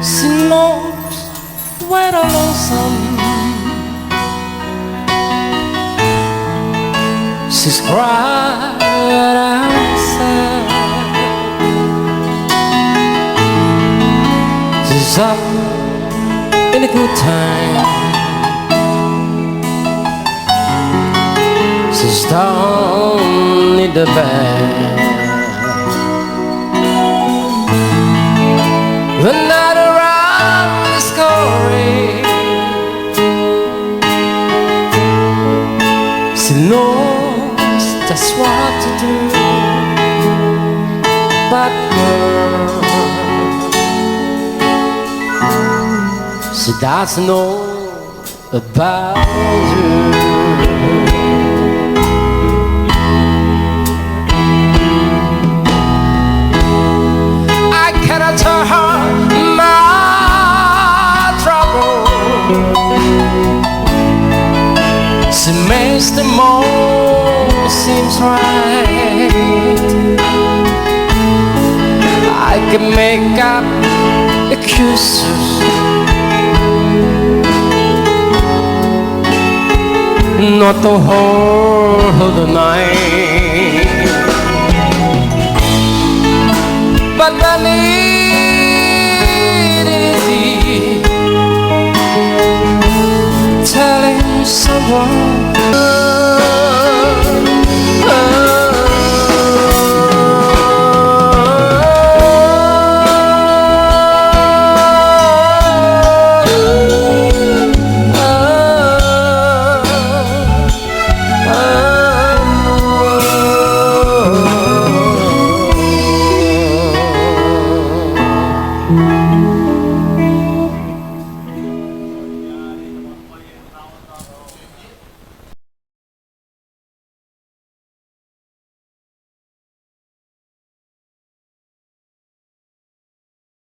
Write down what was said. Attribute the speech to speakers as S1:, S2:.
S1: She knows where the lonesome. She's cried outside. She's up in a good time. She's down in the bed. The night around is scoring. She knows just what to do. But girl, she doesn't know about you. I cannot tell her my trouble. She makes the most seems right. I can make up excuses, not to hold the night. But I need it easy, telling someone